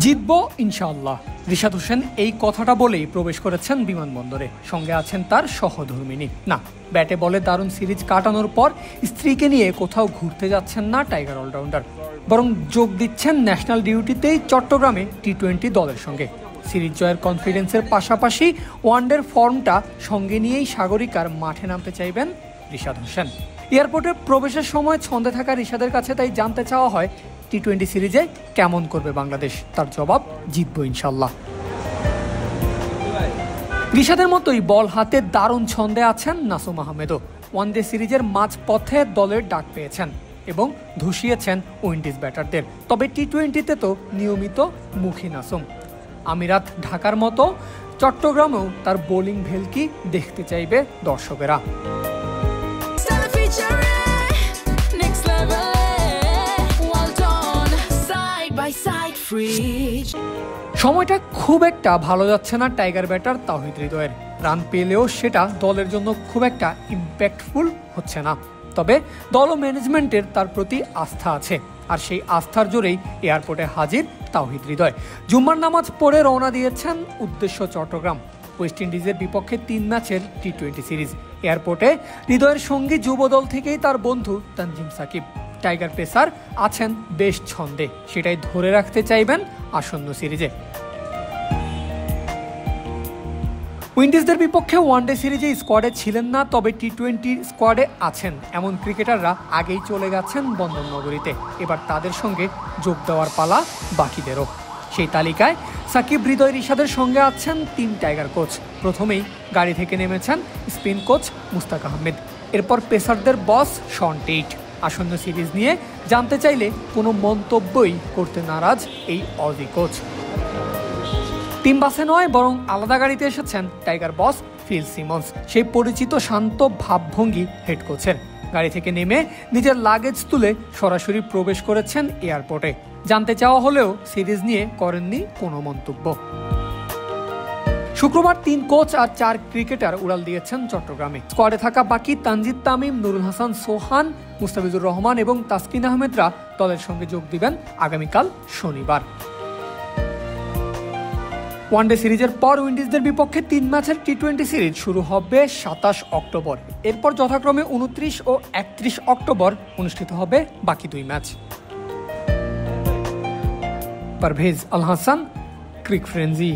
জিতবো ইনশাআল্লাহ। রিশাদ হোসেন এই কথাটা বলেই প্রবেশ করেছেন বিমানবন্দরে। সঙ্গে আছেন তার সহধর্মিণী। না, ব্যাটে বলে দারুণ সিরিজ কাটানোর পর স্ত্রীকে নিয়ে কোথাও ঘুরতে যাচ্ছেন না টাইগার অলরাউন্ডার, বরং যোগ দিচ্ছেন ন্যাশনাল ডিউটিতেই চট্টগ্রামে টি-20 দলের সঙ্গে। সিরিজ জয়ের কনফিডেন্সের পাশাপাশি ওয়ানডের ফর্মটা সঙ্গে নিয়েই সাগরিকার মাঠে নামতে চাইবেন রিশাদ হোসেন। এয়ারপোর্টে প্রবেশের সময় ছন্দে থাকা রিশাদের কাছে তাই জানতে চাওয়া হয় টি-20 সিরিজে কেমন করবে বাংলাদেশ। তার জবাব, জিতবো ইনশাল্লাহ। রিশাদের মতোই বল হাতে দারুণ ছন্দে আছেন নাসুম আহমেদও। ওয়ানডে সিরিজের মাঝপথে দলের ডাক পেয়েছেন এবং ধুসিয়েছেন উইন্ডিজ ব্যাটারদের। তবে টি-20তে তো নিয়মিত মুখী নাসুম। আমিরাত ঢাকার মতো চট্টগ্রামেও তার বোলিং ভেলকি দেখতে চাইবে দর্শকেরা। সময়টা খুব একটা ভালো যাচ্ছে না টাইগার ব্যাটার তাওহিদ হৃদয়ের। রান পেলেও সেটা দলের জন্য খুব একটা ইম্প্যাক্টফুল হচ্ছে না। তবে দল ও ম্যানেজমেন্টের তার প্রতি আস্থা আছে, আর সেই আস্থার জোরেই এয়ারপোর্টে হাজির তাওহিদ হৃদয়। জুম্মার নামাজ পড়ে রওনা দিয়েছেন উদ্দেশ্য চট্টগ্রাম। ওয়েস্ট ইন্ডিজের বিপক্ষে 3 ম্যাচের টি-20 সিরিজ। এয়ারপোর্টে হৃদয়ের সঙ্গী যুব দল থেকেই তার বন্ধু তানজিম সাকিব। টাইগার পেসার আছেন বেশ ছন্দে, সেটাই ধরে রাখতে চাইবেন আসন্ন সিরিজে। উইন্ডিজদের বিপক্ষে ওয়ানডে সিরিজে স্কোয়াডে ছিলেন না, তবে টি-20 স্কোয়াডে আছেন এমন ক্রিকেটাররা আগেই চলে গেছেন বন্দরনগরীতে। এবার তাদের সঙ্গে যোগ দেওয়ার পালা বাকিদেরও। সেই তালিকায় সাকিব, হৃদয়, রিশাদের সঙ্গে আছেন 3 টাইগার কোচ। প্রথমেই গাড়ি থেকে নেমেছেন স্পিন কোচ মুস্তাক আহমেদ, এরপর পেসারদের বস শন টেইট। আসন্ন সিরিজ নিয়ে জানতে চাইলে কোনো মন্তব্যই করতে নারাজ এই অজি কোচ। টিম বাসে নয়, বরং আলাদা গাড়িতে এসেছেন টাইগার বস ফিল সিমন্স। সেই পরিচিত শান্ত ভাবভঙ্গি হেড কোচের। গাড়ি থেকে নেমে নিজের লাগেজ তুলে সরাসরি প্রবেশ করেছেন এয়ারপোর্টে। জানতে চাওয়া হলেও সিরিজ নিয়ে করেননি কোনো মন্তব্য। শুক্রবার 3 কোচ আর 4 ক্রিকেটার উড়াল দিয়েছেন চট্টগ্রামে। স্কোয়াডে থাকা বাকি তানজিদ তামিম, নুরুল হাসান সোহান, মুস্তাফিজুর রহমান এবং তাসকিন আহমেদরা দলের সঙ্গে যোগ দিবেন আগামীকাল শনিবার। ওয়ানডে সিরিজের পর উইন্ডিজদের বিপক্ষে 3 ম্যাচের টি-20 সিরিজ শুরু হবে 27 অক্টোবর। এরপর যথাক্রমে 29 ও 31 অক্টোবর অনুষ্ঠিত হবে বাকি 2 ম্যাচ। পারভেজ আল হাসান, ক্রিক ফ্রেন্জি।